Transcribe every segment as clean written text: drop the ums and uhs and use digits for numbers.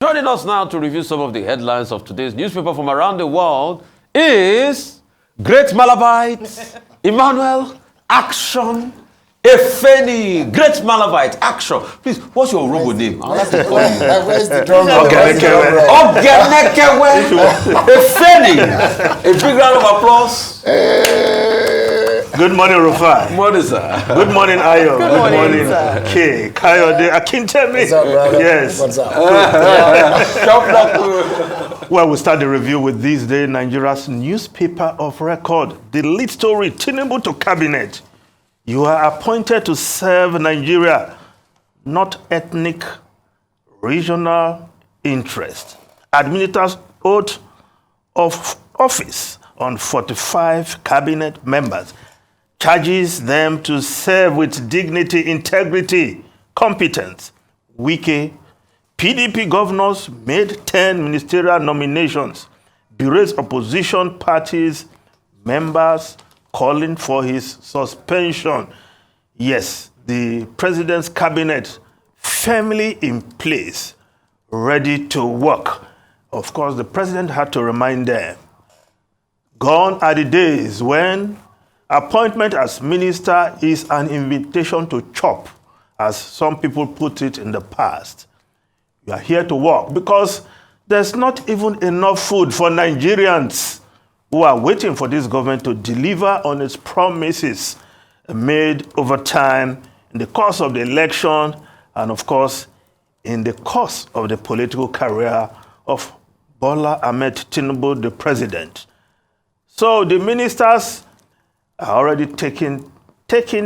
Joining us now to review some of the headlines of today's newspaper from around the world is Great Malabite, Emmanuel, Action, Efeni, Great Malabite, Action. Please, what's your robo name? I'll have to call you. Where's the drum? Efeni. A big round of applause. Good morning, Rufai. Good morning, sir. Good morning, Ayo. Good morning, sir. Kay, Kayode, Akintemi. What's up, brother? Yes. What's up? Well, we start the review with this day, Nigeria's newspaper of record. The lead story, Tinubu to cabinet. You are appointed to serve Nigeria, not ethnic, regional interest. Administers oath of office on 45 cabinet members. Charges them to serve with dignity, integrity, competence. Wike, PDP governors made 10 ministerial nominations. Berates opposition parties, members calling for his suspension. Yes, the president's cabinet firmly in place, ready to work. Of course, the president had to remind them. Gone are the days when appointment as minister is an invitation to chop, as some people put it in the past. You are here to work because there's not even enough food for Nigerians who are waiting for this government to deliver on its promises made over time in the course of the election and, of course, in the course of the political career of Bola Ahmed Tinubu, the president. So the ministers are already taking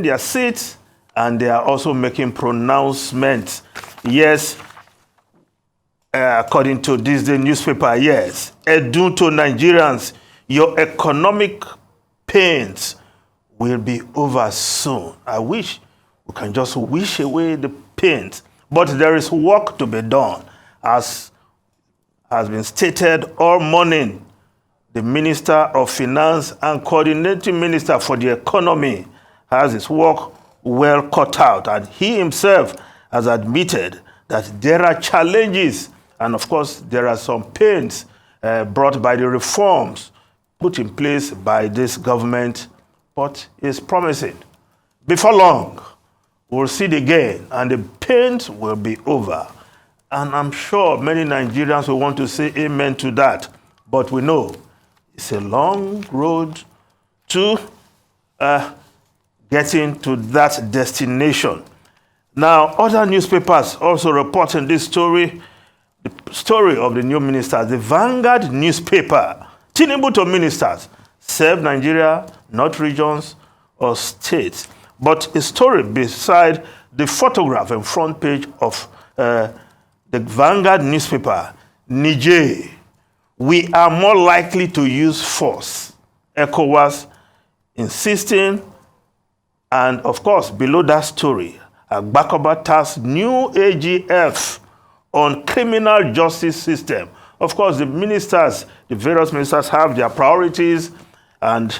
their seats, and they are also making pronouncements. Yes, according to this day newspaper, yes, due to Nigerians, your economic pains will be over soon. I wish we can just wish away the pains, but there is work to be done. As has been stated all morning, the Minister of Finance and Coordinating Minister for the Economy has his work well cut out, and he himself has admitted that there are challenges, and of course there are some pains brought by the reforms put in place by this government, but is promising. Before long, we'll see it again, and the pains will be over. And I'm sure many Nigerians will want to say amen to that, but we know it's a long road to getting to that destination. Now, other newspapers also reporting this story, the story of the new ministers. The Vanguard newspaper, Tinubu to ministers, serve Nigeria, not regions or states. But a story beside the photograph and front page of the Vanguard newspaper, Niger. We are more likely to use force. ECOWAS insisting, and of course, below that story, Agbakoba tasks new AGF on criminal justice system. Of course, the various ministers have their priorities, and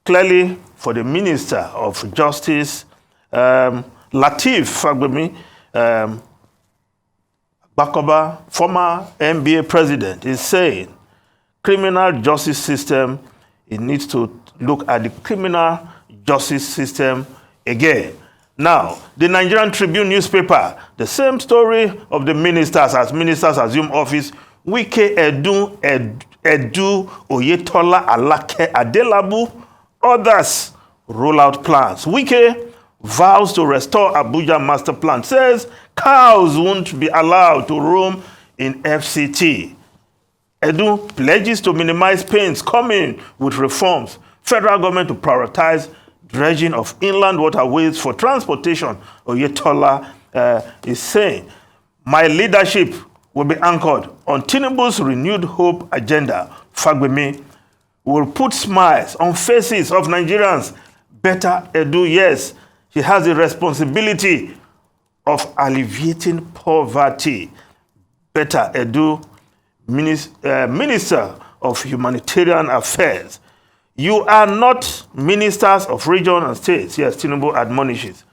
clearly for the Minister of Justice, Lateef Fagbemi, Agbakoba, former NBA president, is saying criminal justice system, it needs to look at the criminal justice system again. Now, the Nigerian Tribune newspaper, the same story of the ministers as ministers assume office. Wike, Edu, Oyetola, Alake, Adelabu, others roll out plans. Wike vows to restore Abuja master plan, says cows won't be allowed to roam in FCT. Edu pledges to minimize pains coming with reforms. Federal government to prioritize dredging of inland waterways for transportation. Oyetola is saying, my leadership will be anchored on Tinubu's renewed hope agenda. Fagbemi will put smiles on faces of Nigerians. Better Edu, yes, he has the responsibility of alleviating poverty. Better Edu, Minister of Humanitarian Affairs. You are not ministers of region and states. Yes, Tinubu admonishes.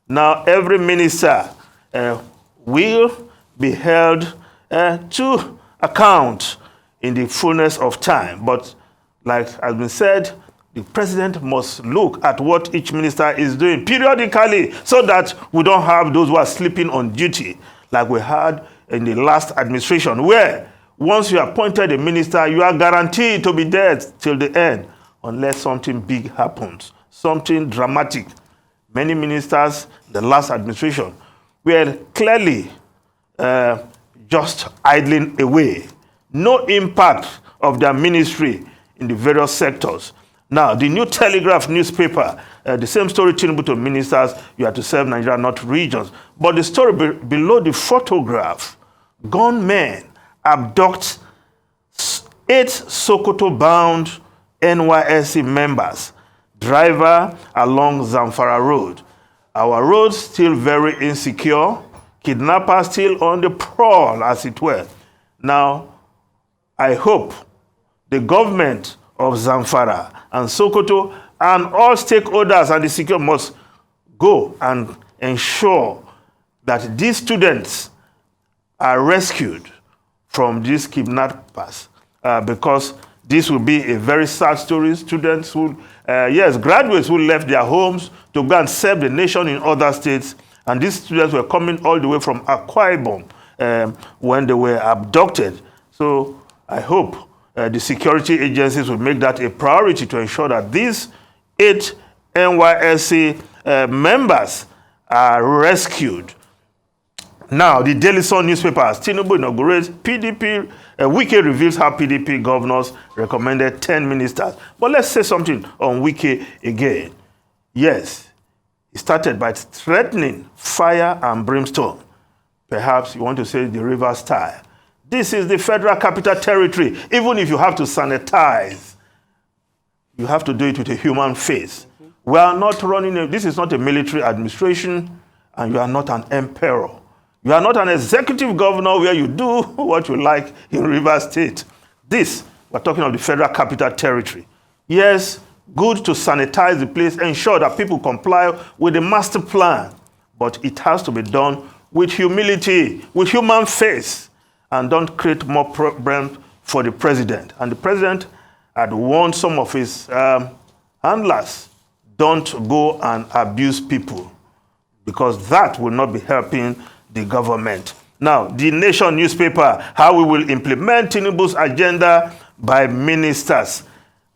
Now, every minister will be held to account in the fullness of time. But like has been said, the president must look at what each minister is doing periodically so that we don't have those who are sleeping on duty like we had in the last administration, where once you appointed a minister, you are guaranteed to be there till the end unless something big happens, something dramatic. Many ministers, the last administration, were clearly just idling away. No impact of their ministry in the various sectors. Now, the New Telegraph newspaper, the same story, Tinubu to ministers, you have to serve Nigeria, not regions. But the story below the photograph, gunmen abduct 8 Sokoto-bound NYSC members, driver along Zamfara Road. Our roads still very insecure, kidnappers still on the prowl, as it were. Now, I hope the government of Zamfara and Sokoto and all stakeholders and the security must go and ensure that these students are rescued from these kidnappers, because this will be a very sad story. Students who, graduates who left their homes to go and serve the nation in other states, and these students were coming all the way from Akwa Ibom when they were abducted. So I hope the security agencies will make that a priority to ensure that these 8 NYSC members are rescued. Now, the Daily Sun newspaper, Tinubu inaugurates PDP. Wike reveals how PDP governors recommended 10 ministers. But let's say something on Wike again. Yes, he started by threatening fire and brimstone. Perhaps you want to say the river style. This is the Federal Capital Territory. Even if you have to sanitize, you have to do it with a human face. We are not running, this is not a military administration, and you are not an emperor. You are not an executive governor where you do what you like in Rivers State. This, we're talking of the Federal Capital Territory. Yes, good to sanitize the place, ensure that people comply with the master plan, but it has to be done with humility, with human face, and don't create more problems for the president. And the president had warned some of his handlers, don't go and abuse people, because that will not be helping the government. Now, the Nation newspaper, how we will implement Tinubu's agenda by ministers.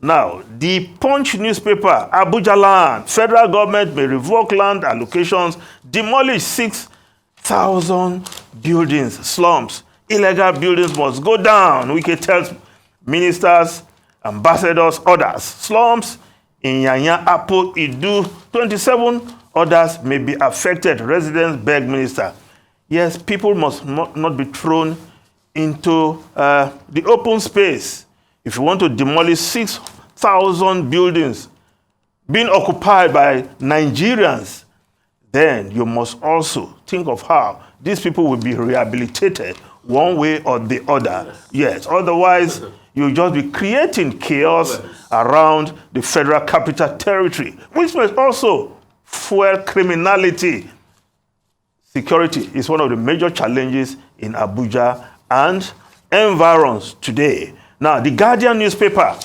Now, the Punch newspaper, Abuja land, federal government may revoke land allocations, demolish 6,000 buildings, slums. Illegal buildings must go down. Wike tells ministers, ambassadors, others. Slums in Yanya, Apo, Idu, 27 others may be affected. Residents beg minister. Yes, people must not be thrown into the open space. If you want to demolish 6,000 buildings being occupied by Nigerians, then you must also think of how these people will be rehabilitated one way or the other. Yes, otherwise you'll just be creating chaos around the Federal Capital Territory, which may also fuel criminality. Security is one of the major challenges in Abuja and environs today. Now, the Guardian newspaper,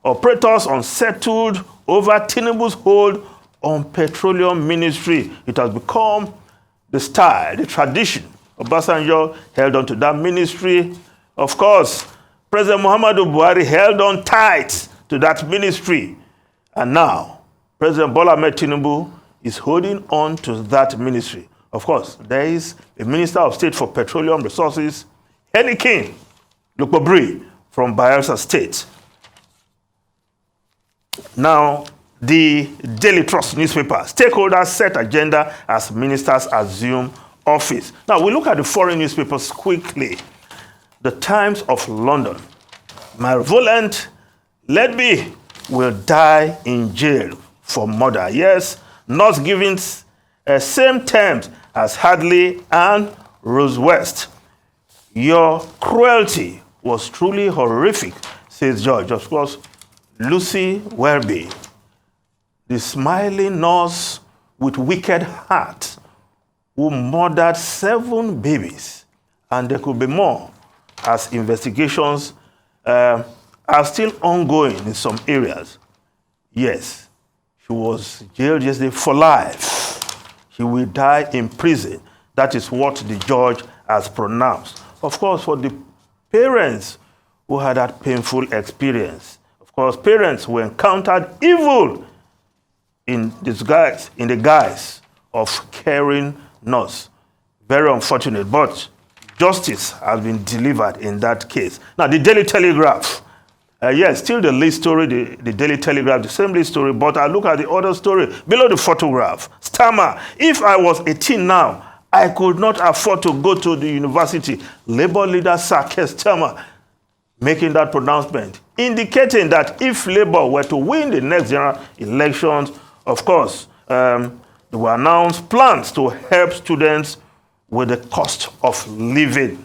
operators unsettled over Tinubu's hold on Petroleum Ministry. It has become the style, the tradition. Obasanjo held on to that ministry. Of course, President Muhammadu Buhari held on tight to that ministry. And now, President Bola Ahmed Tinubu is holding on to that ministry. Of course, there is a Minister of State for Petroleum Resources, Henikin Lukobri from Bayelsa State. Now, the Daily Trust newspaper, stakeholders set agenda as ministers assume office. Now, we look at the foreign newspapers quickly. The Times of London, malevolent Ledby will die in jail for murder. Yes, not giving same terms as Hadley and Rose West. Your cruelty was truly horrific, says George. Of course, Lucy Welby, the smiling nurse with wicked heart, who murdered 7 babies, and there could be more, as investigations are still ongoing in some areas. Yes, she was jailed yesterday for life. She will die in prison. That is what the judge has pronounced. Of course, for the parents who had that painful experience, of course, parents who encountered evil in the guise of caring nurse. Very unfortunate, but justice has been delivered in that case. Now, the Daily Telegraph. Yes, still the lead story, the Daily Telegraph, the same lead story, but I look at the other story below the photograph. Stammer, if I was 18 now, I could not afford to go to the university. Labour leader Sir Keir Starmer making that pronouncement, indicating that if Labour were to win the next general elections, of course, they will announce plans to help students with the cost of living.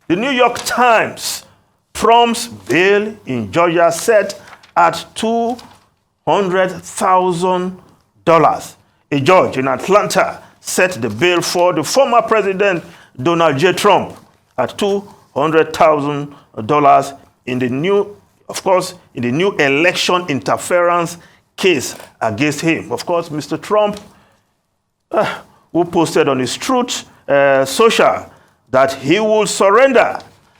The New York Times, Trump's bail in Georgia set at $200,000. A judge in Atlanta set the bail for the former president Donald J. Trump at $200,000 in the new election interference case against him. Of course, Mr. Trump, who posted on his Truth Social that he will surrender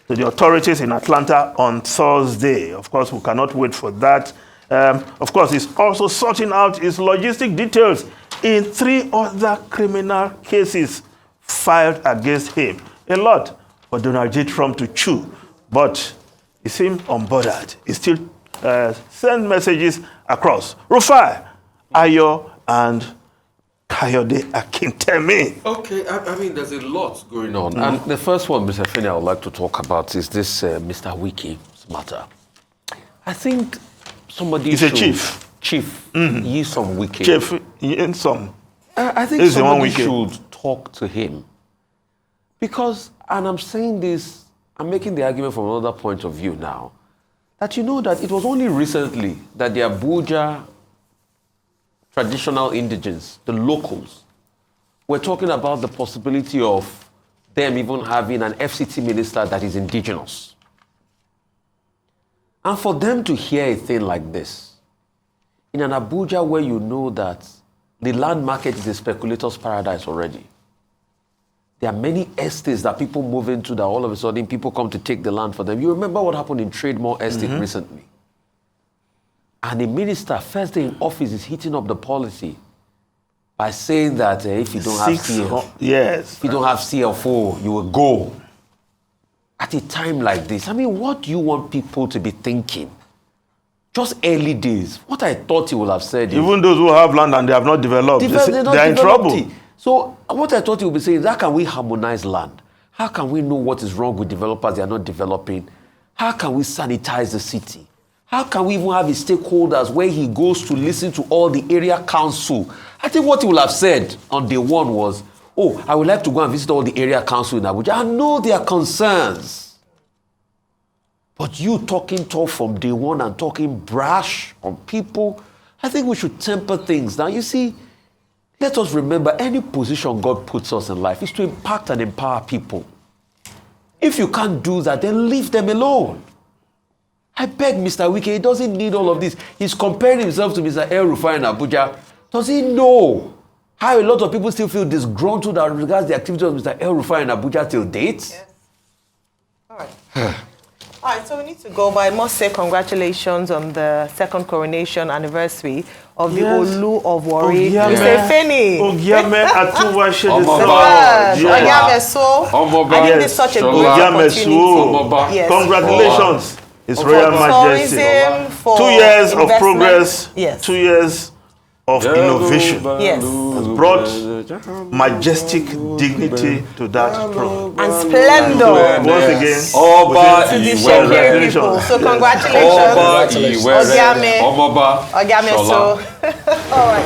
to the authorities in Atlanta on Thursday. Of course, we cannot wait for that. Of course, he's also sorting out his logistic details in 3 other criminal cases filed against him. A lot for Donald J. Trump to chew, but he seemed unbothered. He still sends messages across. Rufai, Ayo, and Kayode Akintemi. Okay, I mean, there's a lot going on. And the first one, Mr. Finney, I would like to talk about is this Mr. Wike's matter. I think somebody He's should... a chief. Chief, Yisom Wike. Chief Yisom. I think somebody should talk to him. Because, and I'm saying this, I'm making the argument from another point of view now, that you know that it was only recently that the Abuja traditional indigents, the locals, were talking about the possibility of them even having an FCT minister that is indigenous. And for them to hear a thing like this, in an Abuja where you know that the land market is a speculator's paradise already, there are many estates that people move into that all of a sudden people come to take the land for them. You remember what happened in Trademore Estate recently? And the minister, first day in office, is hitting up the policy by saying that if you don't have if you don't have CFO, you will go. At a time like this, I mean, what do you want people to be thinking? Just early days. What I thought he would have said is... Even those who have land and they have not developed, they are in trouble. So what I thought he would be saying is, how can we harmonize land? How can we know what is wrong with developers they are not developing? How can we sanitize the city? How can we even have his stakeholders where he goes to listen to all the area council? I think what he would have said on day one was, oh, I would like to go and visit all the area council in Abuja. I know their concerns. But you talking tough from day one and talking brash on people, I think we should temper things. Now, you see, let us remember any position God puts us in life is to impact and empower people. If you can't do that, then leave them alone. I beg Mr. Wike, he doesn't need all of this. He's comparing himself to Mr. El Rufai in Abuja. Does he know how a lot of people still feel disgruntled as regards the activity of Mr. El Rufai in Abuja till date? Yes. All right. All right, so we need to go, but I must say congratulations on the second coronation anniversary of the Olu of Warri. Mr. Feni. Ogiame Atuwashe so I think it's such a good opportunity. Yes. Congratulations, His Royal Majesty. 2 years of progress, 2 years of innovation has brought majestic dignity to that throne. And splendor. Once again, to the Shekiri people. So congratulations. Ogiame so. All right.